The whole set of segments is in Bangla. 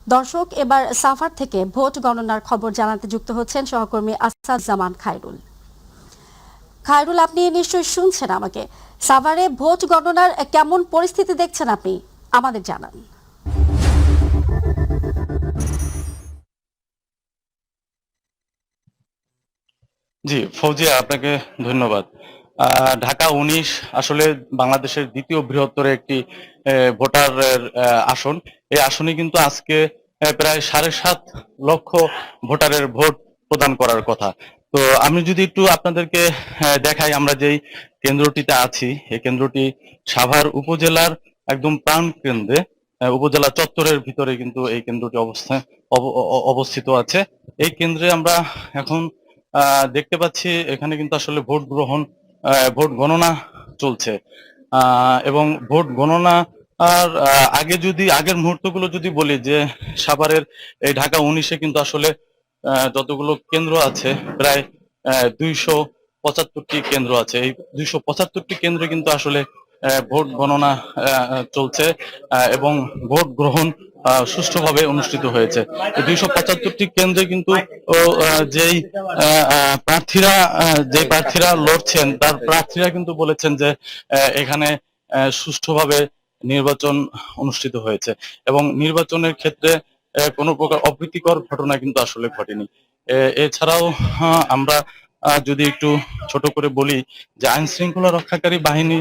দর্শক, এবার সাভার থেকে ভোট গণনার খবর জানাতে যুক্ত হচ্ছেন সহকর্মী আসাদুজ্জামান খায়রুল। খায়রুল, আপনি নিশ্চয়ই শুনছেন আমাকে। সাভারে ভোট গণনার কেমন পরিস্থিতি দেখছেন আপনি, আমাদের জানান। জি ফৌজিয়া, আপনাকে ধন্যবাদ। ঢাকা ১৯ আসলে বাংলাদেশের দ্বিতীয় বৃহত্তর একটি ভোটারের আসন। এই আসনে কিন্তু আজকে প্রায় ৭.৫ লক্ষ ভোটারের ভোট প্রদান করার কথা। তো আমি যদি একটু আপনাদেরকে দেখাই, আমরা যেই কেন্দ্রটিতে আছি, এই কেন্দ্রটি সাভার উপজেলার একদম প্রাণ কেন্দ্রে, উপজেলা চত্বরের ভিতরে কিন্তু এই কেন্দ্রটি অবস্থিত আছে। এই কেন্দ্রে আমরা এখন দেখতে পাচ্ছি এখানে কিন্তু আসলে ভোট গণনা চলছে। এবং ভোট গণনা আর আগের মুহূর্তগুলো যদি বলি, যে সাভারের এই ঢাকা ১৯-এ কিন্তু আসলে যতগুলো কেন্দ্র আছে, প্রায় ২৭৫টি কেন্দ্র আছে। এই ২৭৫টি কেন্দ্রে কিন্তু আসলে ভোট গণনা চলছে, এবং ভোট গ্রহণ সুষ্ঠুভাবে অনুষ্ঠিত হয়েছে। ২৭৫টি কেন্দ্রে কিন্তু যেই প্রার্থীরা লড়ছেন, তার প্রার্থীরা কিন্তু বলেছেন যে এখানে সুষ্ঠুভাবে নির্বাচন অনুষ্ঠিত হয়েছে, এবং নির্বাচনের ক্ষেত্রে কোনো প্রকার অপ্রীতিকর ঘটনা কিন্তু আসলে ঘটেনি। এছাড়াও আমরা যদি একটু ছোট করে বলি, যে আইন শৃঙ্খলা রক্ষাকারী বাহিনী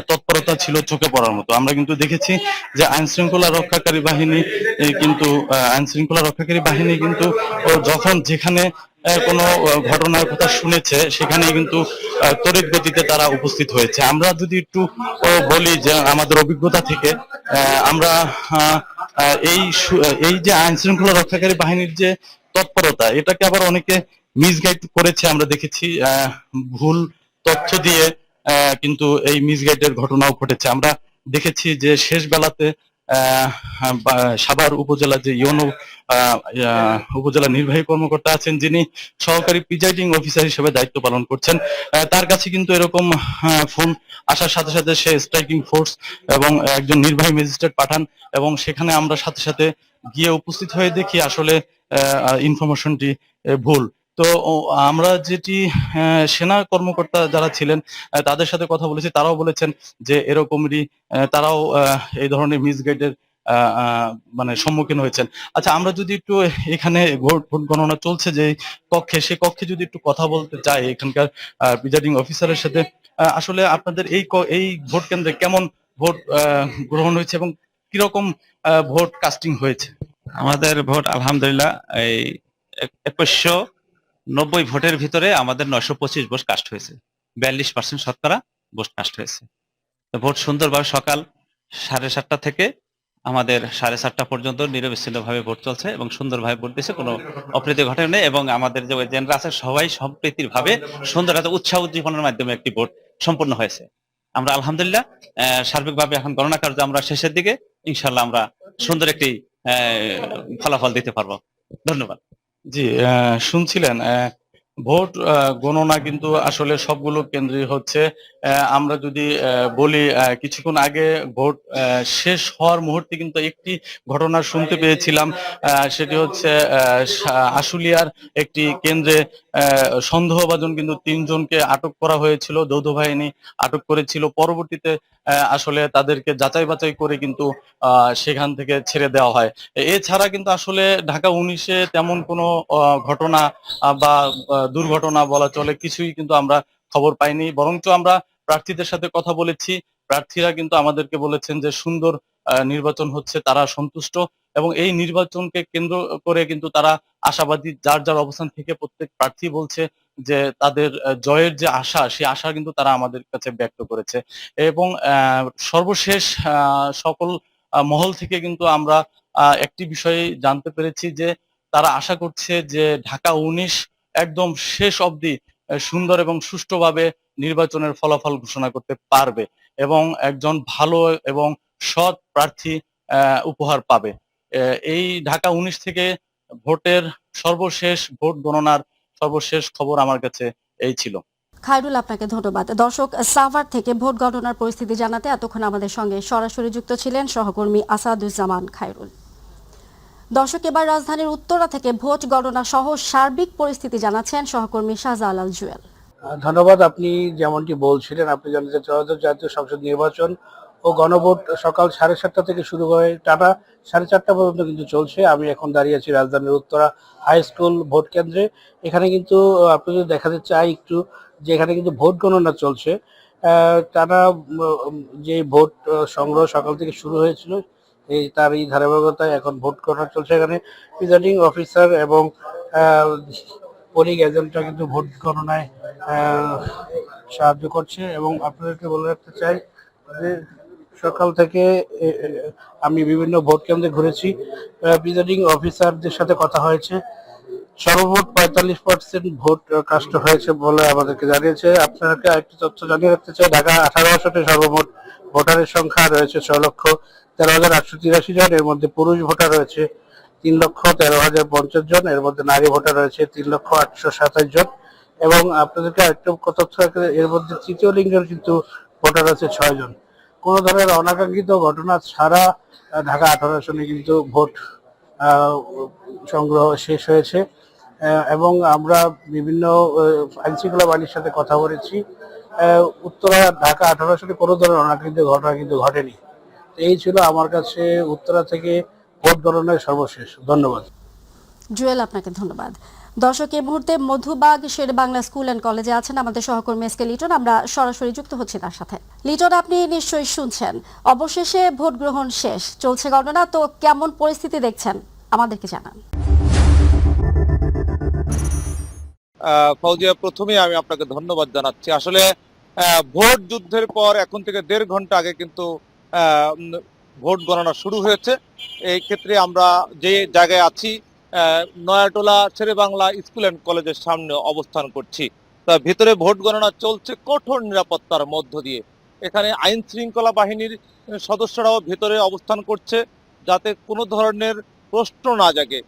তৎপরতা ছিল চোখে পড়ার মতো। আমরা কিন্তু দেখেছি যে আইন শৃঙ্খলা রক্ষাকারী বাহিনী কিন্তু যখন যেখানে কোনো ঘটনার কথা শুনেছে, সেখানে কিন্তু তড়িৎ গতিতে তারা উপস্থিত হয়েছে। আমরা যদি একটু বলি যে আমাদের অভিজ্ঞতা থেকে, আমরা এই যে আইন শৃঙ্খলা রক্ষাকারী বাহিনীর যে তৎপরতা, এটাকে আবার অনেকে মিসগাইড করেছে। আমরা দেখেছি ভুল তথ্য দিয়ে কিন্তু এই মিসগাইডের ঘটনাও ঘটেছে। আমরা দেখেছি যে শেষ বেলাতে সাভার উপজেলা যে ইউনো উপজেলা নির্বাহী কর্মকর্তা আছেন, যিনি সহকারী প্রিজাইডিং অফিসার হিসেবে দায়িত্ব পালন করছেন, তার কাছে কিন্তু এরকম ফোন আসার সাথে সাথে সে স্ট্রাইকিং ফোর্স এবং একজন নির্বাহী ম্যাজিস্ট্রেট পাঠান, এবং সেখানে আমরা সাথে সাথে গিয়ে উপস্থিত হয়ে দেখি আসলে ইনফরমেশনটি ভুল। তো আমরা যেটি সেনা কর্মকর্তা যারা ছিলেন তাদের সাথে কথা বলেছি, তারাও বলেছেন যে এরকমই তারাও এই ধরনের মিসগাইডের মানে সম্মুখীন হয়েছেন। আচ্ছা, আমরা যদি একটু এখানে ভোট গণনা চলছে যে কক্ষে, সে কক্ষে যদি একটু কথা বলতে চাই এখানকার প্রিজাইডিং অফিসারের সাথে, আসলে আপনাদের এই ভোট কেন্দ্রে কেমন ভোট গ্রহণ হয়েছে এবং কিরকম ভোট কাস্টিং হয়েছে? আমাদের ভোট আলহামদুলিল্লাহ এই ২১৯০ ভোটের ভিতরে আমাদের ৯২৫ ভোট কাস্ট হয়েছে। ৪২% শতকরা ভোট কাস্ট হয়েছে। তো ভোট সুন্দরভাবে সকাল ৭:৩০ থেকে আমাদের ৪:৩০ পর্যন্ত নিরবিচ্ছিন্নভাবে ভোট চলছে, এবং সুন্দরভাবে ভোট দিয়েছে, কোনো অপ্রীতি ঘটে নেই। এবং আমাদের যে এজেন্টরা আছে সবাই সম্প্রীতির ভাবে সুন্দর একটা উৎসাহ উদ্দীপনার মাধ্যমে একটি ভোট সম্পন্ন হয়েছে। আমরা আলহামদুলিল্লাহ সার্বিকভাবে এখন গণনা কার্য আমরা শেষের দিকে, ইনশাল্লাহ আমরা সুন্দর একটি ফলাফল দিতে পারবো। ধন্যবাদ। জি, শুনছিলেন ভোট গণনা কিন্তু আসলে সবগুলো কেন্দ্রই হচ্ছে। আমরা যদি বলি, কিছুক্ষণ আগে ভোট শেষ হওয়ার মুহূর্তে কিন্তু একটি ঘটনা শুনতে পেয়েছিলাম। সেটি হচ্ছে আশুলিয়ার একটি কেন্দ্রে সন্দেহভাজন কিন্তু ৩ জনকে আটক করা হয়েছিল, যৌথ বাহিনী আটক করেছিল। পরবর্তীতে আসলে তাদেরকে যাচাই বাছাই করে কিন্তু সেখান থেকে ছেড়ে দেওয়া হয়। এছাড়া কিন্তু আসলে ঢাকা ১৯-এ তেমন কোনো ঘটনা বা দুর্ঘটনা বলা চলে কিছুই কিন্তু আমরা খবর পাইনি, বরঞ্চ আমরা প্রার্থীদের সাথে কথা বলেছি। প্রার্থীরা কিন্তু আমাদেরকে বলেছেন যে সুন্দর নির্বাচন হচ্ছে, তারা সন্তুষ্ট, এবং এই নির্বাচনকে কেন্দ্র করে কিন্তু তারা আশাবাদী। যার যার অবস্থান থেকে প্রত্যেক প্রার্থী বলছে যে তাদের জয়ের যে আশা, সেই আশা কিন্তু তারা আমাদের কাছে ব্যক্ত করেছে। এবং সর্বশেষ সকল মহল থেকে কিন্তু আমরা একটি বিষয় জানতে পেরেছি, যে তারা আশা করছে যে ঢাকা ১৯ একদম শেষ অবধি সুন্দর এবং সুষ্ঠুভাবে নির্বাচনের ফলাফল ঘোষণা করতে পারবে, এবং একজন ভালো এবং সৎ প্রার্থী উপহার পাবে। এই ঢাকা ১৯ থেকে ভোটের সর্বশেষ ভোট গণনার সর্বশেষ খবর আমার কাছে এই ছিল। খায়রুল, আপনাকে ধন্যবাদ। দর্শক, সাভার থেকে ভোট গণনার পরিস্থিতি জানাতে এতক্ষণ আমাদের সঙ্গে সরাসরি যুক্ত ছিলেন সহকর্মী আসাদুজ্জামান খায়রুল। দর্শক, এবার রাজধানীর উত্তরা থেকে ভোট গণনা সহ সার্বিক পরিস্থিতি জানাচ্ছেন সহকর্মী শাহজালাল জুয়েল। ধন্যবাদ। আপনি যেমনটি বলছিলেন, আপনি জানেন যে ত্রয়োদশ জাতীয় সংসদ নির্বাচন ও গণভোট সকাল 7:30 থেকে শুরু হয়ে টানা 4:30 পর্যন্ত কিন্তু চলছে। আমি এখন দাঁড়িয়ে আছি রাজধানীর উত্তরা হাই স্কুল ভোট কেন্দ্রে। এখানে কিন্তু আপনি যদি দেখাতে চাই একটু, যে এখানে কিন্তু ভোট গণনা চলছে। টানা যে ভোট সংগ্রহ সকাল থেকে শুরু হয়েছিল, তার এই ধারাবাহিকতায় এখন ভোট গণনা চলছে। এখানে প্রিজাইডিং অফিসার এবং পোলিং এজেন্টরা কিন্তু ভোট গণনায় সাহায্য করছে। এবং আপনাদেরকে বলে রাখতে চাই যে সকাল থেকে আমি বিভিন্ন ভোট কেন্দ্রে ঘুরেছি, প্রিজাইডিং অফিসারদের সাথে কথা হয়েছে। সর্বমোট 45% ভোট কাস্ট হয়েছে বলে আমাদেরকে জানিয়েছে। আপনাকে আরেকটি তথ্য জানিয়ে রাখতে চাই, ঢাকা 18 আসনে সর্বমোট ভোটারের সংখ্যা রয়েছে 6,13,883 জন। এর মধ্যে পুরুষ ভোটার রয়েছে 3,13,050 জন। এর মধ্যে নারী ভোটার রয়েছে 3,827 জন। এবং আপনাদেরকে আরেকটু তথ্য রাখতে, এর মধ্যে তৃতীয় লিঙ্গের কিন্তু ভোটার আছে 6 জন। কোনো ধরনের অনাকাঙ্ক্ষিত ঘটনা ছাড়া ঢাকা 18 আসনে কিন্তু ভোট সংগ্রহ শেষ হয়েছে। এবং আমরা বিভিন্ন আইনশৃঙ্খলা বাহিনীর সাথে কথা বলেছি। উত্তরা ঢাকা 18 আসনে কোনো ধরনের অনাকাঙ্ক্ষিত ঘটনা কিন্তু ঘটেনি। এই ছিল আমার কাছে উত্তরা থেকে ভোট গণনার সর্বশেষ। ধন্যবাদ। জুয়েল, আপনাকে ধন্যবাদ। দর্শক, এই মুহূর্তে মধুবাগ শের বাংলা স্কুল অ্যান্ড কলেজে আছেন আমাদের সহকর্মী এস কে লিটন। আমরা সরাসরি যুক্ত হচ্ছি তার সাথে। লিটন, আপনি নিশ্চয়ই শুনছেন, অবশেষে ভোট গ্রহণ শেষ, চলছে গণনা, তো কেমন পরিস্থিতি দেখছেন আমাদেরকে জানান। ফৌজিয়া, প্রথমেই আমি আপনাকে ধন্যবাদ জানাচ্ছি। আসলে ভোট যুদ্ধের পর এখন থেকে 1.5 ঘন্টা আগে কিন্তু ভোট গণনা শুরু হয়েছে। এই ক্ষেত্রে আমরা যে জায়গায় আছি, নয়াটোলা শেরে বাংলা স্কুল অ্যান্ড কলেজের সামনে অবস্থান করছি। তা ভিতরে ভোট গণনা চলছে কঠোর নিরাপত্তার মধ্য দিয়ে। এখানে আইন শৃঙ্খলা বাহিনীর সদস্যরাও ভেতরে অবস্থান করছে, যাতে কোনো ধরনের প্রশ্ন না জাগে।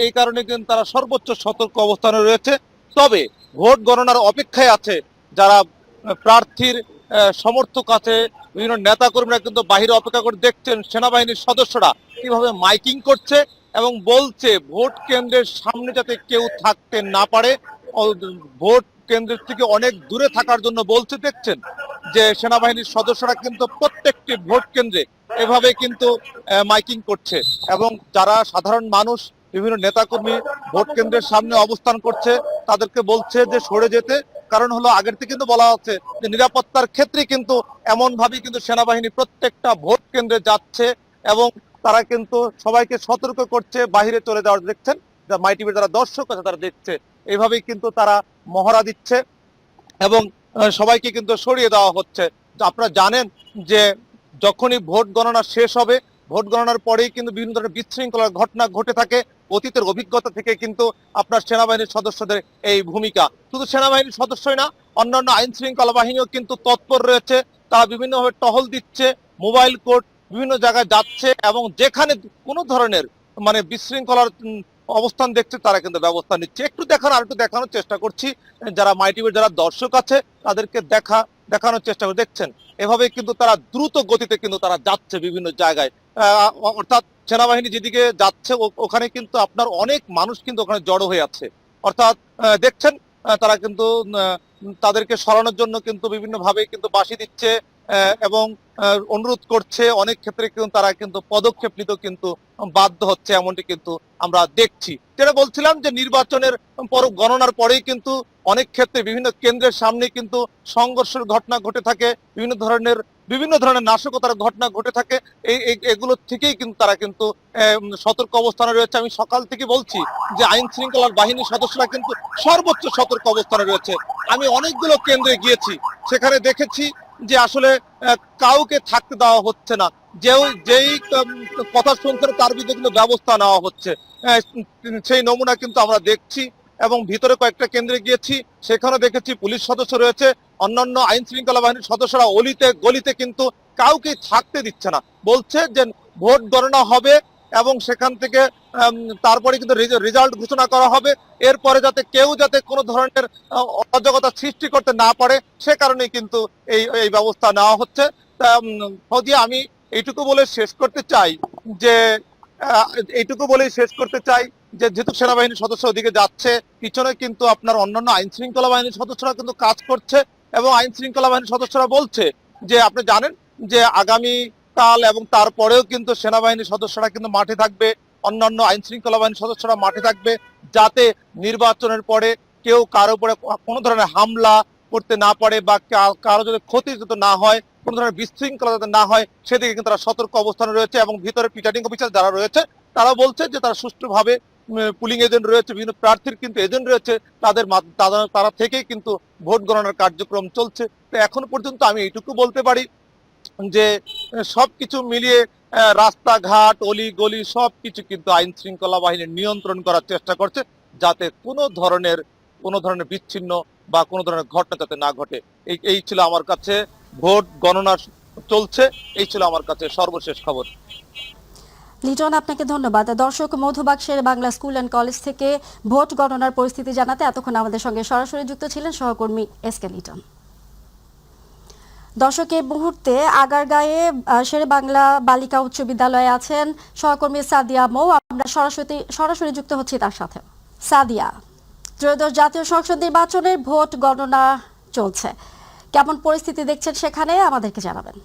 এই কারণে কিন্তু তারা সর্বোচ্চ সতর্ক অবস্থানে রয়েছে। তবে ভোট গণনার অপেক্ষায় আছে যারা প্রার্থীর সমর্থক আছে, বিভিন্ন নেতা কর্মীরা কিন্তু বাহিরে অপেক্ষা করে দেখছেন সেনাবাহিনীর সদস্যরা কিভাবে মাইকিং করছে এবং বলছে ভোট কেন্দ্রের সামনে যাতে কেউ থাকতে না পারে, ভোট কেন্দ্রের থেকে অনেক দূরে থাকার জন্য বলছে। দেখছেন যে সেনাবাহিনীর সদস্যরা কিন্তু প্রত্যেকটি ভোট কেন্দ্রে এভাবে কিন্তু মাইকিং করছে এবং যারা সাধারণ মানুষ, বিভিন্ন নেতাকর্মী ভোট কেন্দ্রের সামনে অবস্থান করছে, তাদেরকে বলছে যে সরে যেতে। কারণ হলো, আগের থেকে কিন্তু বলা হচ্ছে যে নিরাপত্তার ক্ষেত্রে কিন্তু এমন ভাবে কিন্তু সেনাবাহিনী প্রত্যেকটা ভোট কেন্দ্রে যাচ্ছে এবং তারা কিন্তু সবাইকে সতর্ক করছে বাহিরে চলে যাওয়ার। দেখছেন মাই টিভির যারা দর্শক আছে তারা দেখছে, এইভাবেই কিন্তু তারা মহড়া দিচ্ছে এবং সবাইকে কিন্তু সরিয়ে দেওয়া হচ্ছে। আপনারা জানেন যে যখনই ভোট গণনা শেষ হবে, ভোট গণনার পরেই কিন্তু বিভিন্ন ধরনের বিশৃঙ্খলার ঘটনা ঘটে থাকে। অতীতের অভিজ্ঞতা থেকে কিন্তু আপনার সেনাবাহিনীর সদস্যদের এই ভূমিকা, শুধু সেনাবাহিনীর সদস্যই না, অন্যান্য আইন শৃঙ্খলা বাহিনীও কিন্তু তৎপর রয়েছে। তারা বিভিন্নভাবে টহল দিচ্ছে, মোবাইল কোর্ট বিভিন্ন জায়গায় যাচ্ছে এবং যেখানে কোনো ধরনের বিশৃঙ্খলার অবস্থান দেখছে তারা কিন্তু ব্যবস্থা নিচ্ছে। একটু দেখানোর চেষ্টা করছি, যারা মাই টিভির যারা দর্শক আছে তাদেরকে দেখানোর চেষ্টা করে। দেখছেন এভাবে কিন্তু তারা দ্রুত গতিতে কিন্তু তারা যাচ্ছে বিভিন্ন জায়গায়। অর্থাৎ সেনাবাহিনী যেদিকে যাচ্ছে ওখানে কিন্তু আপনার অনেক মানুষ কিন্তু ওখানে জড়ো হয়ে আছে। অর্থাৎ দেখছেন তারা কিন্তু তাদেরকে সরানোর জন্য কিন্তু বিভিন্ন ভাবে কিন্তু বাঁশি দিচ্ছে এবং অনুরোধ করছে। অনেক ক্ষেত্রে কিন্তু তারা কিন্তু পদক্ষেপ নিতে কিন্তু বাধ্য হচ্ছে, এমনটি কিন্তু আমরা দেখছি। যেটা বলছিলাম যে নির্বাচনের পর গণনার পরেই কিন্তু অনেক ক্ষেত্রে বিভিন্ন কেন্দ্রের সামনে কিন্তু সংঘর্ষের ঘটনা ঘটে থাকে, বিভিন্ন ধরনের নাশকতার ঘটনা ঘটে থাকে। এগুলো থেকেই কিন্তু তারা কিন্তু সতর্ক অবস্থানে রয়েছে। আমি সকাল থেকে বলছি যে আইন শৃঙ্খলার বাহিনীর সদস্যরা কিন্তু সর্বোচ্চ সতর্ক অবস্থানে রয়েছে। আমি অনেকগুলো কেন্দ্রে গিয়েছি, সেখানে দেখেছি যে আসলে কাউকে থাকতে দেওয়া হচ্ছে না। যেই কথা শুনছে তার বিরুদ্ধে কিন্তু ব্যবস্থা নেওয়া হচ্ছে, সেই নমুনা কিন্তু আমরা দেখছি। এবং ভিতরে কয়েকটা কেন্দ্রে গিয়েছি, সেখানে দেখেছি পুলিশ সদস্য রয়েছে, অন্যান্য আইন শৃঙ্খলা বাহিনীর সদস্যরা অলিতে গলিতে কিন্তু কাউকে থাকতে দিচ্ছে না। বলছে যে ভোট গণনা হবে এবং সেখান থেকে তারপরে কিন্তু রেজাল্ট ঘোষণা করা হবে। এরপরে কেউ যাতে কোনো ধরনের অরাজকতা সৃষ্টি করতে না পারে, সে কারণে কিন্তু এই ব্যবস্থা নেওয়া হচ্ছে। আমি এইটুকু বলে শেষ করতে চাই যে এইটুকু বলেই শেষ করতে চাই যে যেহেতু সেনাবাহিনীর সদস্য ওদিকে যাচ্ছে, পিছনে কিন্তু আপনার অন্যান্য আইন শৃঙ্খলা বাহিনীর সদস্যরা কিন্তু কাজ করছে এবং আইন শৃঙ্খলা বাহিনীর সদস্যরা বলছে যে আপনি জানেন যে আগামী কাল এবং তারপরেও কিন্তু সেনাবাহিনীর সদস্যরা কিন্তু মাঠে থাকবে, অন্যান্য আইন শৃঙ্খলা বাহিনীর সদস্যরা মাঠে থাকবে, যাতে নির্বাচনের পরে কেউ কারো উপরে কোনো ধরনের হামলা করতে না পারে বা কারো যদি ক্ষতি যাতে না হয়, কোনো ধরনের বিশৃঙ্খলা যাতে না হয়, সেদিকে কিন্তু তারা সতর্ক অবস্থানে রয়েছে। এবং ভিতরে প্রিসাইডিং অফিসার যারা রয়েছে তারা বলছে যে তারা সুষ্ঠুভাবে পুলিং এজেন্ট রয়েছে, বিভিন্ন প্রার্থীর কিন্তু এজেন্ট রয়েছে, তারা থেকেই কিন্তু ভোট গণনার কার্যক্রম চলছে। তো এখন পর্যন্ত আমি এইটুকু বলতে পারি যে সবকিছু মিলিয়ে রাস্তাঘাট অলি গলি সবকিছু কিন্তু আইন শৃঙ্খলা বাহিনী নিয়ন্ত্রণ করার চেষ্টা করছে, যাতে কোনো ধরনের বিচ্ছিন্ন বা কোনো ধরনের ঘটনা যাতে না ঘটে। এই ছিল আমার কাছে ভোট গণনা চলছে, এই ছিল আমার কাছে সর্বশেষ খবর। লিটন, আপনাকে ধন্যবাদ। দর্শক, মধুবাক্সের বাংলা স্কুল অ্যান্ড কলেজ থেকে ভোট গণনার পরিস্থিতি জানাতে এতক্ষণ আমাদের সঙ্গে সরাসরি যুক্ত ছিলেন সহকর্মী এসকে লিটন। দর্শক, এই মুহূর্তে আগারগাঁয়ে শেরে বাংলা বালিকা উচ্চ বিদ্যালয়ে আছেন সহকর্মী সাদিয়া মৌ। আমরা সরাসরি যুক্ত হচ্ছি তার সাথে। সাদিয়া, ত্রয়োদশ জাতীয় সংসদ নির্বাচনের ভোট গণনা চলছে, কেমন পরিস্থিতি দেখছেন সেখানে আমাদেরকে জানাবেন।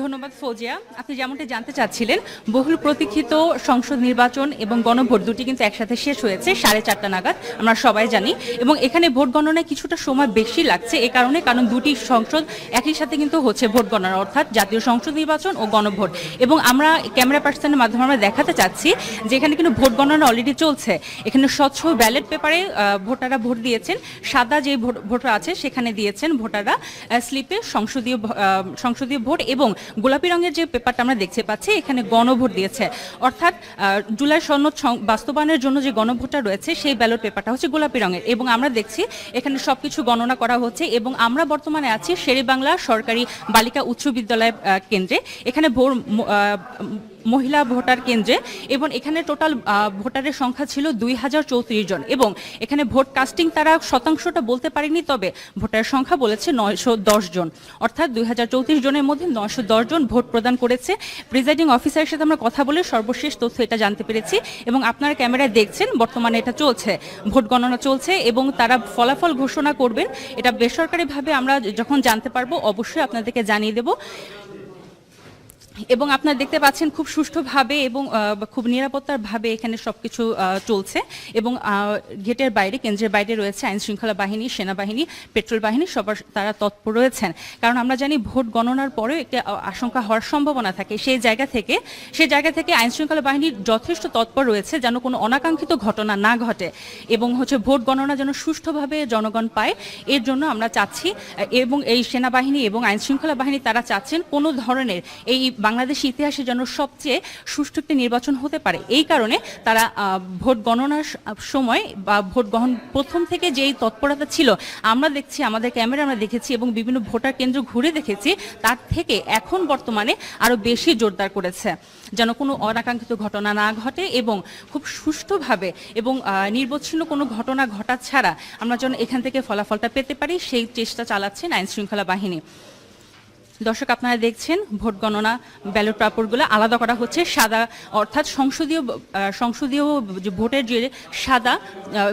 ধন্যবাদ ফৌজিয়া। আপনি যেমনটি জানতে চাচ্ছিলেন, বহুল প্রতীক্ষিত সংসদ নির্বাচন এবং গণভোট দুটি কিন্তু একসাথে শেষ হয়েছে 4:30 নাগাদ, আমরা সবাই জানি। এবং এখানে ভোট গণনায় কিছুটা সময় বেশি লাগছে এ কারণ দুটি সংসদ একই সাথে কিন্তু হচ্ছে ভোট গণনা, অর্থাৎ জাতীয় সংসদ নির্বাচন ও গণভোট। এবং আমরা ক্যামেরা পার্সনের মাধ্যমে আমরা দেখাতে চাচ্ছি যে এখানে কিন্তু ভোট গণনা অলরেডি চলছে। এখানে স্বচ্ছ ব্যালট পেপারে ভোটাররা ভোট দিয়েছেন, সাদা যে ভোটার আছে সেখানে দিয়েছেন ভোটাররা স্লিপে সংসদীয় ভোট, এবং গোলাপি রঙের যে পেপারটা আমরা দেখতে পাচ্ছি এখানে গণভোট দিয়েছে। অর্থাৎ জুলাই সনদ বাস্তবায়নের জন্য যে গণভোটটা রয়েছে সেই ব্যালট পেপারটা হচ্ছে গোলাপি রঙের। এবং আমরা দেখছি এখানে সবকিছু গণনা করা হচ্ছে। এবং আমরা বর্তমানে আছি শেরে বাংলা সরকারি বালিকা উচ্চ বিদ্যালয় কেন্দ্রে, এখানে মহিলা ভোটার কেন্দ্রে, এবং এখানে টোটাল ভোটারের সংখ্যা ছিল 2034 জন। এবং এখানে ভোট কাস্টিং তারা শতাংশটা বলতে পারেনি, তবে ভোটারের সংখ্যা বলেছে 910 জন, অর্থাৎ 2034 জনের মধ্যে 910 জন ভোট প্রদান করেছে। প্রিজাইডিং অফিসারের সাথে আমরা কথা বলে সর্বশেষ তথ্য এটা জানতে পেরেছি। এবং আপনারা ক্যামেরায় দেখছেন বর্তমানে এটা চলছে, ভোট গণনা চলছে, এবং তারা ফলাফল ঘোষণা করবেন। এটা বেসরকারিভাবে আমরা যখন জানতে পারবো অবশ্যই আপনাদেরকে জানিয়ে দেব। এবং আপনারা দেখতে পাচ্ছেন খুব সুষ্ঠুভাবে এবং খুব নিরাপত্তার ভাবে এখানে সবকিছু চলছে। এবং গেটের বাইরে, কেন্দ্রের বাইরে রয়েছে আইন শৃঙ্খলা বাহিনী, সেনাবাহিনী, পেট্রোল বাহিনী, সবার তারা তৎপর রয়েছেন। কারণ আমরা জানি ভোট গণনার পরেও একটি আশঙ্কা হওয়ার সম্ভাবনা থাকে। সেই জায়গা থেকে আইন শৃঙ্খলা বাহিনী যথেষ্ট তৎপর রয়েছে যেন কোনো অনাকাঙ্ক্ষিত ঘটনা না ঘটে, এবং ভোট গণনা যেন সুষ্ঠুভাবে জনগণ পায়। এর জন্য আমরা চাচ্ছি, এবং এই সেনাবাহিনী এবং আইন শৃঙ্খলা বাহিনী তারা চাচ্ছেন কোনো ধরনের এই বাংলাদেশ ইতিহাসে যেন সবচেয়ে সুষ্ঠু একটি নির্বাচন হতে পারে। এই কারণে তারা ভোট গণনার সময় বা ভোট গ্রহণ প্রথম থেকে যেই তৎপরতা ছিল আমরা দেখছি, আমাদের ক্যামেরা আমরা দেখেছি এবং বিভিন্ন ভোটার কেন্দ্র ঘুরে দেখেছি, তার থেকে এখন বর্তমানে আরো বেশি জোরদার করেছে যেন কোনো অনাকাঙ্ক্ষিত ঘটনা না ঘটে, এবং খুব সুষ্ঠুভাবে এবং নির্বিচ্ছিন্ন কোনো ঘটনা ঘটা ছাড়া আমরা যেন এখান থেকে ফলাফলটা পেতে পারি, সেই চেষ্টা চালাচ্ছেন আইন শৃঙ্খলা বাহিনী। দর্শক, আপনারা দেখছেন ভোট গণনা ব্যালট পেপারগুলো আলাদা করা হচ্ছে। সাদা অর্থাৎ সংসদীয় ভোটের যে সাদা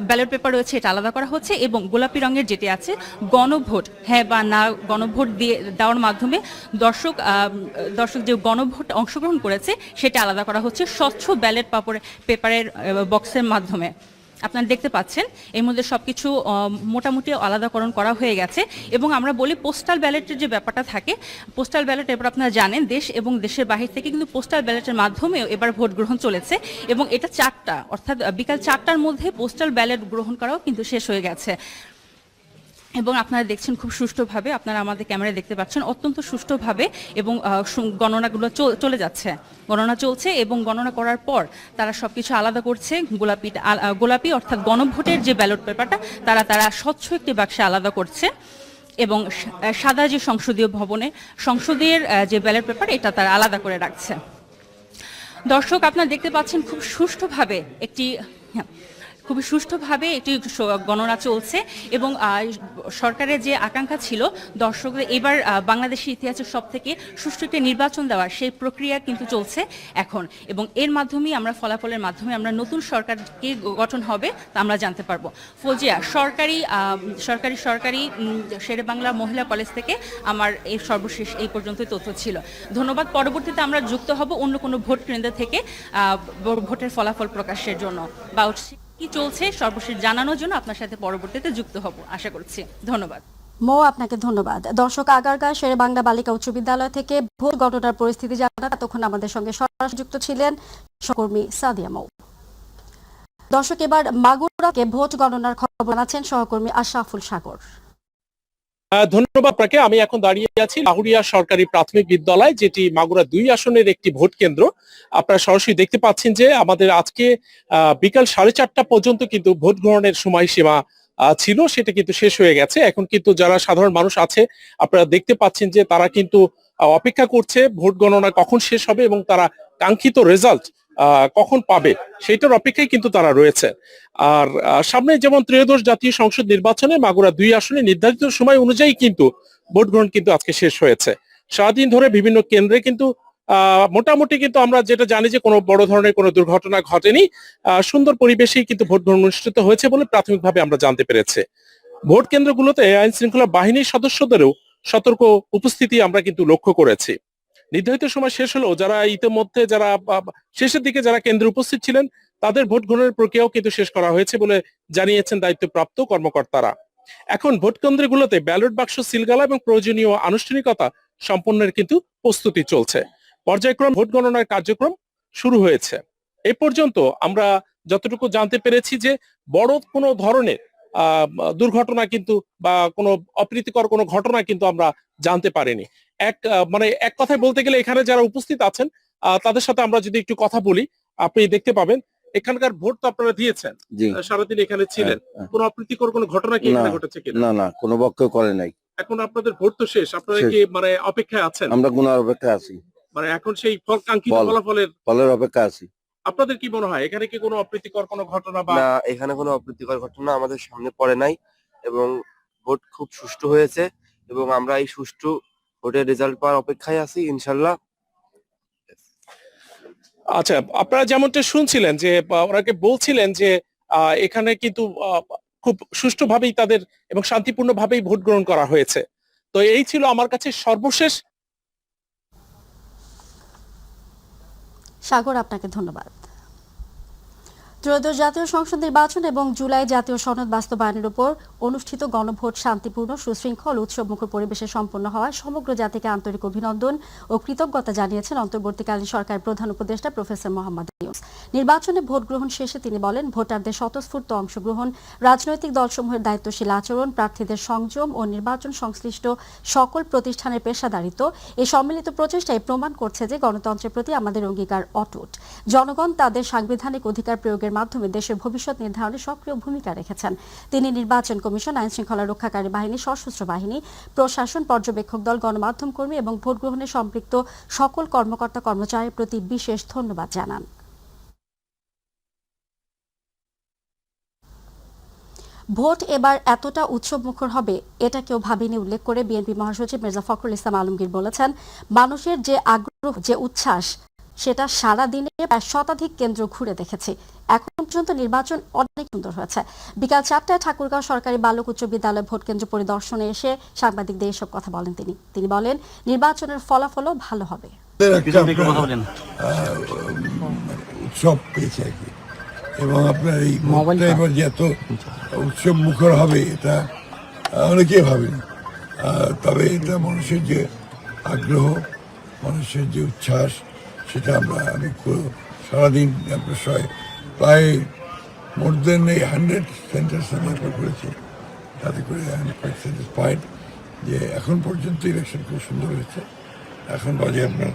ব্যালট পেপার রয়েছে এটা আলাদা করা হচ্ছে, এবং গোলাপি রঙের যেটি আছে গণভোট, হ্যাঁ বা না গণভোট দেওয়ার মাধ্যমে দর্শক যে গণভোট অংশগ্রহণ করেছে সেটা আলাদা করা হচ্ছে স্বচ্ছ ব্যালট পেপারের বক্সের মাধ্যমে। আপনারা দেখতে পাচ্ছেন এর মধ্যে সবকিছু মোটামুটি আলাদাকরণ করা হয়ে গেছে। এবং আমরা বলি পোস্টাল ব্যালটের যে ব্যাপারটা থাকে, পোস্টাল ব্যালট এবার আপনারা জানেন দেশ এবং দেশের বাহির থেকে কিন্তু পোস্টাল ব্যালটের মাধ্যমেও এবার ভোট গ্রহণ চলেছে, এবং এটা 4টা অর্থাৎ বিকাল 4টার মধ্যে পোস্টাল ব্যালট গ্রহণ করাও কিন্তু শেষ হয়ে গেছে। এবং আপনারা দেখছেন খুব সুষ্ঠুভাবে, আপনারা আমাদের ক্যামেরায় দেখতে পাচ্ছেন অত্যন্ত সুষ্ঠুভাবে, এবং গণনাগুলো চলে যাচ্ছে, গণনা চলছে। এবং গণনা করার পর তারা সবকিছু আলাদা করছে। গোলাপি অর্থাৎ গণভোটের যে ব্যালট পেপারটা তারা স্বচ্ছ একটি বাক্সে আলাদা করছে, এবং সাদা যে সংসদের যে ব্যালট পেপার এটা তারা আলাদা করে রাখছে। দর্শক, আপনারা দেখতে পাচ্ছেন খুব সুষ্ঠুভাবে খুবই সুষ্ঠুভাবে এটি গণনা চলছে এবং সরকারের যে আকাঙ্ক্ষা ছিল দর্শকদের এবার বাংলাদেশের ইতিহাসের সব থেকে সুষ্ঠু একটি নির্বাচন দেওয়ার সেই প্রক্রিয়া কিন্তু চলছে এখন এবং এর মাধ্যমেই আমরা ফলাফলের মাধ্যমে আমরা নতুন সরকারকে গঠন হবে তা আমরা জানতে পারবো। ফৌজিয়া, সরকারি শেরেবাংলা মহিলা কলেজ থেকে আমার এই সর্বশেষ এই পর্যন্ত তথ্য ছিল। ধন্যবাদ। পরবর্তীতে আমরা যুক্ত হব অন্য কোনো ভোট কেন্দ্র থেকে ভোটের ফলাফল প্রকাশের জন্য বা কি চলছে সর্বশেষ জানানোর জন্য আপনার সাথে পরবর্তীতে যুক্ত হব আশা করছি। ধন্যবাদ। মো, আপনাকে ধন্যবাদ। দর্শক, আগারগাঁও শেরেবাংলা বালিকা উচ্চ বিদ্যালয় থেকে ভোট গণনার পরিস্থিতি জানাতে তখন আমাদের সঙ্গে সরাসরি যুক্ত ছিলেন সহকর্মী সাদিয়া মৌ। দর্শক, এবার মাগুরাকে ভোট গণনার খবর জানাচ্ছেন সহকর্মী আশরাফুল সাগর। ধন্যবাদ আপনাকে। আমি এখন দাঁড়িয়ে আছি লাহুরিয়া সরকারি প্রাথমিক বিদ্যালয়, যেটি মাগুরা 2 আসনের একটি ভোট কেন্দ্র। আপনারা সরাসরি দেখতে পাচ্ছেন যে আমাদের আজকে বিকাল 4:30 পর্যন্ত কিন্তু ভোট গ্রহণের সময়সীমা ছিল, সেটা কিন্তু শেষ হয়ে গেছে। এখন কিন্তু যারা সাধারণ মানুষ আছে আপনারা দেখতে পাচ্ছেন যে তারা কিন্তু অপেক্ষা করছে ভোট গণনা কখন শেষ হবে এবং তারা কাঙ্ক্ষিত রেজাল্ট কখন পাবে সেইটার অপেক্ষায় কিন্তু তারা রয়েছে। আর সামনে যেমন ত্রয়োদশ জাতীয় সংসদ নির্বাচনে মাগুরা 2 আসনে নির্ধারিত সময় অনুযায়ী কিন্তু ভোট গ্রহণ কিন্তু আজকে শেষ হয়েছে। সারাদিন ধরে বিভিন্ন কেন্দ্রে কিন্তু মোটামুটি কিন্তু আমরা যেটা জানি যে কোনো বড় ধরনের কোনো দুর্ঘটনা ঘটেনি, সুন্দর পরিবেশেই কিন্তু ভোট গ্রহণ অনুষ্ঠিত হয়েছে বলে প্রাথমিকভাবে আমরা জানতে পেরেছি। ভোট কেন্দ্রগুলোতে আইন শৃঙ্খলা বাহিনীর সদস্যদেরও সতর্ক উপস্থিতি আমরা কিন্তু লক্ষ্য করেছি। নির্ধারিত সময় শেষ হলেও যারা ইতিমধ্যে শেষের দিকে যারা কেন্দ্রে উপস্থিত ছিলেন তাদের ভোট গ্রহণের প্রক্রিয়াও কিন্তু শেষ করা হয়েছে বলে জানিয়েছেন দায়িত্বপ্রাপ্ত কর্মকর্তারা। এখন ভোট কেন্দ্রগুলোতে ব্যালট বাক্স সিলগালা এবং প্রয়োজনীয় আনুষ্ঠানিকতা সম্পন্নের কিন্তু প্রস্তুতি চলছে। পর্যায়ক্রম ভোট গণনার কার্যক্রম শুরু হয়েছে। এ পর্যন্ত আমরা যতটুকু জানতে পেরেছি যে বড় কোনো ধরনের দুর্ঘটনা কিন্তু বা কোনো অপ্রীতিকর কোনো ঘটনা কিন্তু আমরা জানতে পারিনি। এক কথায় বলতে গেলে এখানে যারা উপস্থিত আছেন তাদের সাথে আমরা যদি একটু কথা বলি, আপনি দেখতে পাবেন এখানকার ভোট তো আপনারা দিয়েছেন, সারাদিন এখানে ছিলেন, কোনো অপ্রীতিকর কোনো ঘটনা কি এখানে ঘটেছে কিনা? না না, কোনো পক্ষ করে নাই। এখন আপনাদের ভোট তো শেষ, আপনারা কি অপেক্ষায় আছেন? আমরা গুনার অপেক্ষা আছি, এখন সেই কাঙ্ক্ষিত ফলের অপেক্ষা আছি। আপনাদের কি মনে হয় এখানে কি কোনো অপ্রীতিকর কোনো ঘটনা? না, এখানে কোনো অপ্রীতিকর ঘটনা আমাদের সামনে পড়ে নাই এবং ভোট খুব সুষ্ঠু হয়েছে এবং আমরা এই সুষ্ঠু ভোটের রেজাল্ট পাওয়ার অপেক্ষায় আছি ইনশাল্লাহ। আচ্ছা, আপনারা যেমনটা শুনছিলেন যে ওনাকে বলছিলেন যে এখানে কিন্তু খুব সুষ্ঠুভাবেই তাদের এবং শান্তিপূর্ণভাবেই ভোট গ্রহণ করা হয়েছে। তো এই ছিল আমার কাছে সর্বশেষ। সাগর, আপনাকে ধন্যবাদ। ত্রয়োদশ জাতীয় সংসদ নির্বাচন এবং জুলাই জাতীয় সনদ বাস্তবায়নের উপর অনুষ্ঠিত গণভোট শান্তিপূর্ণ, সুশৃঙ্খল, উৎসবমুখর পরিবেশে সম্পন্ন হওয়ায় সমগ্র জাতিকে আন্তরিক অভিনন্দন ও কৃতজ্ঞতা জানিয়েছেন অন্তর্বর্তীকালীন সরকারের প্রধান উপদেষ্টা প্রফেসর মোহাম্মদ ইউনূস। নির্বাচনে ভোট গ্রহণ শেষে তিনি বলেন, ভোটারদের স্বতঃস্ফূর্ত অংশগ্রহণ, রাজনৈতিক দলসমূহের দায়িত্বশীল আচরণ, প্রার্থীদের সংযম ও নির্বাচন সংশ্লিষ্ট সকল প্রতিষ্ঠানের পেশাদারিত্ব, এই সম্মিলিত প্রচেষ্টায় প্রমাণ করছে যে গণতন্ত্রের প্রতি আমাদের অঙ্গীকার অটুট। জনগণ তাদের সাংবিধানিক অধিকার প্রয়োগের মাধ্যমে দেশের ভবিষ্যৎ নির্ধারণে সক্রিয় ভূমিকা রেখেছেন। তিনি নির্বাচন কমিশন, আইন শৃঙ্খলা রক্ষাকারী বাহিনী, সশস্ত্র বাহিনী, প্রশাসন, পর্যবেক্ষক দল, গণমাধ্যম কর্মী এবং ভোট গ্রহণে সম্পৃক্ত সকল কর্মকর্তা কর্মচারীর প্রতি বিশেষ ধন্যবাদ জানান। ভোট এবার এতটা উৎসবমুখর হবে এটা কেউ ভাবেনি উল্লেখ করে বিএনপি মহাসচিব মির্জা ফখরুল ইসলাম আলমগীর বলেছেন, মানুষের যে আগ্রহ, যে উচ্ছ্বাস, সেটা সারা দিনে প্রায় শতাধিক কেন্দ্র ঘুরে দেখেছি। এখন পর্যন্ত নির্বাচন অনেক সুন্দর হয়েছে। বিকাল 4টায় ঠাকুরগাঁও সরকারি বালক উচ্চ বিদ্যালয় ভোট কেন্দ্র পরিদর্শনে এসে সাংবাদিকদের এসব কথা বলেন তিনি বলেন, নির্বাচনের ফলাফলও ভালো হবে। উৎসব পেয়েছে আর কি, এবং আপনার এই ভোটটা এবার যে এত উৎসব মুখর হবে এটা অনেকেই ভাবেনি। তবে এটা মানুষের যে আগ্রহ, মানুষের যে উচ্ছ্বাস, সেটা আমি সারাদিন প্রায় মোর দেন 100 সেন্টার্স আমি করেছি। তাতে করে আমি কোয়াইট স্যাটিসফাইড যে এখন পর্যন্ত ইলেকশন খুব সুন্দর হয়েছে। এখন বাজে আপনার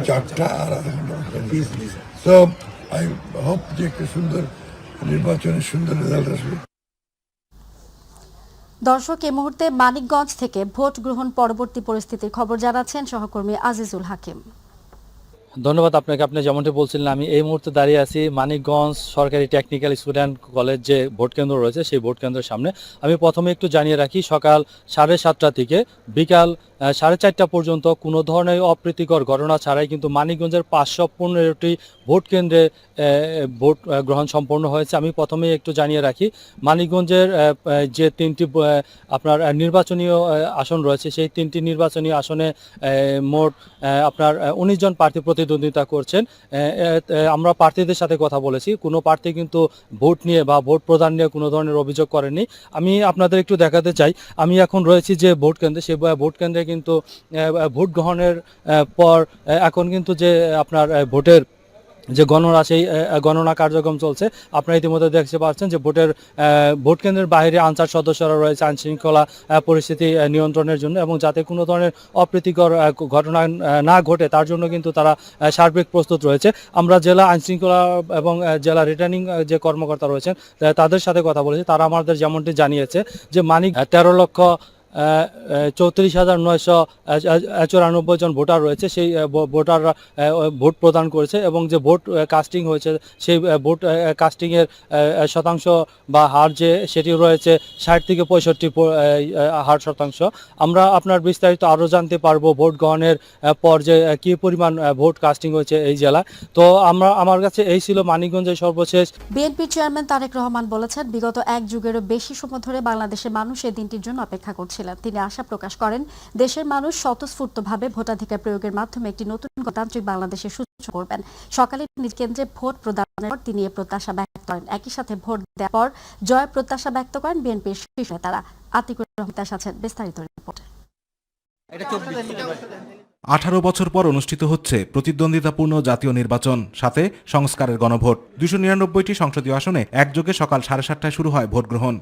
4টা আর আধা ঘন্টা। সো আই হোপ যে একটা সুন্দর নির্বাচনের সুন্দর রেজাল্ট আসবে। দর্শক, এই মুহূর্তে মানিকগঞ্জ থেকে ভোট গ্রহণ পরবর্তী পরিস্থিতির খবর জানাচ্ছেন সহকর্মী আজিজুল হাকিম। ধন্যবাদ আপনাকে। আপনি যেমনটি বলছিলেন, আমি এই মুহূর্তে দাঁড়িয়ে আছি মানিকগঞ্জ সরকারি টেকনিক্যাল স্কুল অ্যান্ড কলেজ যে ভোট কেন্দ্র রয়েছে সেই ভোট কেন্দ্রের সামনে। আমি প্রথমে একটু জানিয়ে রাখি, সকাল 7:30 থেকে বিকাল 4:30 পর্যন্ত কোনো ধরনের অপ্রীতিকর ঘটনা ছাড়াই কিন্তু মানিকগঞ্জের 515টি ভোট কেন্দ্রে ভোট গ্রহণ সম্পন্ন হয়েছে। আমি প্রথমেই একটু জানিয়ে রাখি, মানিকগঞ্জের যে 3টি আপনার নির্বাচনীয় আসন রয়েছে সেই 3টি নির্বাচনী আসনে মোট আপনার 19 জন প্রার্থী প্রতিদ্বন্দ্বিতা করছেন। আমরা প্রার্থীদের সাথে কথা বলেছি, কোনো প্রার্থী কিন্তু ভোট নিয়ে বা ভোট প্রদান নিয়ে কোনো ধরনের অভিযোগ করেননি। আমি আপনাদের একটু দেখাতে চাই, আমি এখন রয়েছি যে ভোট কেন্দ্রে, সেই ভোট কেন্দ্রে কিন্তু ভোট গ্রহণের পর এখন কিন্তু যে আপনার ভোটের যে গণনা সেই গণনা কার্যক্রম চলছে। আপনারা ইতিমধ্যে দেখতে পাচ্ছেন যে ভোট কেন্দ্রের বাইরে আনসার সদস্যরা রয়েছে আইন শৃঙ্খলা পরিস্থিতি নিয়ন্ত্রণের জন্য, এবং যাতে কোনো ধরনের অপ্রীতিকর ঘটনা না ঘটে তার জন্য কিন্তু তারা সার্বিক প্রস্তুত রয়েছে। আমরা জেলা আইন শৃঙ্খলা এবং জেলা রিটার্নিং যে কর্মকর্তা রয়েছেন তাদের সাথে কথা বলেছি। তারা আমাদের যেমনটি জানিয়েছে যে 13,34,994 জন ভোটার রয়েছে, সেই ভোটাররা ভোট প্রদান করেছে, এবং যে ভোট কাস্টিং হয়েছে সেই ভোট কাস্টিংয়ের শতাংশ বা হার যে সেটি রয়েছে 60 থেকে 65 হার শতাংশ। আমরা আপনার বিস্তারিত আরও জানতে পারবো ভোট গ্রহণের পর যে কী পরিমাণ ভোট কাস্টিং হয়েছে এই জেলায়। তো আমার কাছে এই ছিল মানিকগঞ্জের সর্বশেষ। বিএনপির চেয়ারম্যান তারেক রহমান বলেছেন, বিগত 1 যুগেরও বেশি সময় ধরে বাংলাদেশের মানুষ এই দিনটির জন্য অপেক্ষা করছিলেন। তিনি আশা প্রকাশ করেন, দেশের মানুষ স্বতঃস্ফূর্তভাবে ভোটাধিকার প্রয়োগের মাধ্যমে একটি নতুন গণতান্ত্রিক বাংলাদেশের সূচনা করবেন। সকালে নিজ কেন্দ্রে ভোট প্রদানের পর তিনি এ প্রত্যাশা ব্যক্ত করেন। একই সাথে ভোট দেওয়ার পর জয় প্রত্যাশা ব্যক্ত করেন বিএনপির শীর্ষ নেতারা। আতিকুর রহমান আছেন বিস্তারিত রিপোর্টে। 18 বছর পর অনুষ্ঠিত হচ্ছে প্রতিদ্বন্দ্বিতাপূর্ণ জাতীয় নির্বাচন, সাথে সংস্কারের গণভোট। 299টি সংসদীয় আসনে একযোগে সকাল 7:30টায় শুরু হয় ভোট গ্রহণ।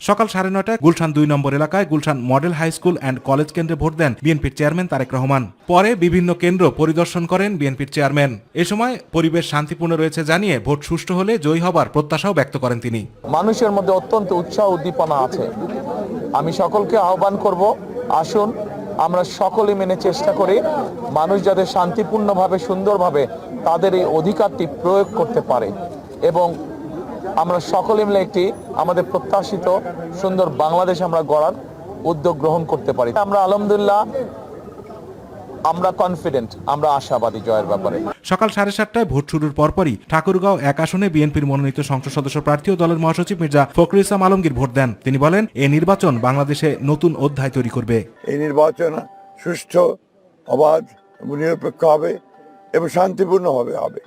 সকাল 9:30টায় গুলশান 2 নম্বর এলাকায় Gulshan model high school and college কেন্দ্রে ভোট দেন বিএনপির চেয়ারম্যান তারেক রহমান। পরে বিভিন্ন কেন্দ্র পরিদর্শন করেন বিএনপির চেয়ারম্যান। এ সময় পরিবেশ শান্তিপূর্ণ রয়েছে জানিয়ে ভোট সুষ্ঠু হলে জয়ী হবার প্রত্যাশাও ব্যক্ত করেন তিনি। মানুষের মধ্যে অত্যন্ত উৎসাহ উদ্দীপনা আছে। আমি সকলকে আহ্বান করব, আসুন আমরা সকলে মেনে চেষ্টা করি মানুষ যাতে শান্তিপূর্ণভাবে সুন্দরভাবে তাদের এই অধিকারটি প্রয়োগ করতে পারে, এবং আমরা সকলে মিলে একটি আমাদের প্রত্যাশিত সুন্দর বাংলাদেশ আমরা গড়ার উদ্যোগ গ্রহণ করতে পারি। আমরা আলহামদুলিল্লাহ আমরা কনফিডেন্ট, আমরা আশাবাদী জয়ের ব্যাপারে। সকাল 7:30টায় ভোট শুরুর পরপরই ঠাকুরগাঁও 1 আসনে বিএনপির মনোনীত সংসদ সদস্য প্রার্থী ও দলের মহাসচিব মির্জা ফখরুল ইসলাম আলমগীর ভোট দেন। তিনি বলেন, এই নির্বাচন বাংলাদেশে নতুন অধ্যায় তৈরি করবে। এই নির্বাচন সুষ্ঠু, অবাধ এবং নিরপেক্ষ হবে এবং শান্তিপূর্ণভাবে হবে।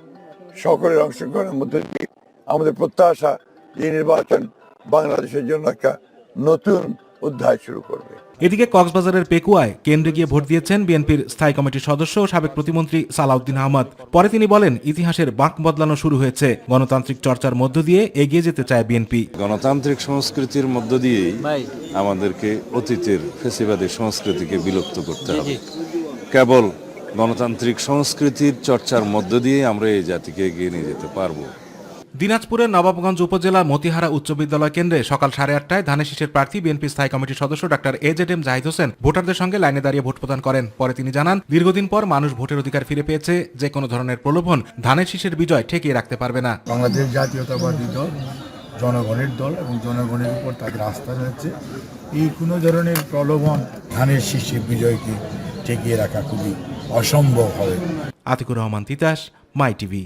সকলের অংশগ্রহণের মধ্যে দিয়ে আমাদের প্রত্যাশা এই নির্বাচন বাংলাদেশের জন্য একটা নতুন অধ্যায় শুরু করবে। এদিকে কক্সবাজারের পেকুয়ায় কেন্দ্রে গিয়ে ভোট দিয়েছেন বিএনপির স্থায়ী কমিটির সদস্য ও সাবেক প্রতিমন্ত্রী সালাউদ্দিন আহমদ। পরে তিনি বলেন, ইতিহাসের বাঁক বদলানো শুরু হয়েছে, গণতান্ত্রিক চর্চার মধ্য দিয়ে এগিয়ে যেতে চায় বিএনপি। গণতান্ত্রিক সংস্কৃতির মধ্য দিয়েই আমাদেরকে অতীতের ফ্যাসিবাদী সংস্কৃতিকে বিলুপ্ত করতে হবে। কেবল গণতান্ত্রিক সংস্কৃতির চর্চার মধ্য দিয়ে আমরা এই জাতিকে এগিয়ে নিয়ে যেতে পারবো। দিনাজপুরের নবাবগঞ্জ উপজেলার মতিহারা উচ্চ বিদ্যালয় কেন্দ্রে সকাল 8:30টায় ধানের শীষের প্রার্থী বিএনপি স্থায়ী কমিটির সদস্য ডাক্তার AZM জাহিদ হোসেন ভোটারদের সঙ্গে লাইনে দাঁড়িয়ে ভোট প্রদান করেন। পরে তিনি জানান, দীর্ঘদিন পর মানুষ ভোটের অধিকার ফিরে পেয়েছে, যে কোনো ধরনের প্রলোভন ধানের শীষের বিজয় ঠেকিয়ে রাখতে পারবে না। বাংলাদেশ জাতীয়তাবাদী দল জনগণের দল এবং জনগণের উপর তাদের আস্থা রয়েছে। এই কোনো ধরনের প্রলোভন ধানের শীষের বিজয়কে ঠেকিয়ে রাখা খুবই অসম্ভব হবে। আতিকুর রহমান তিতাস, মাই টিভি।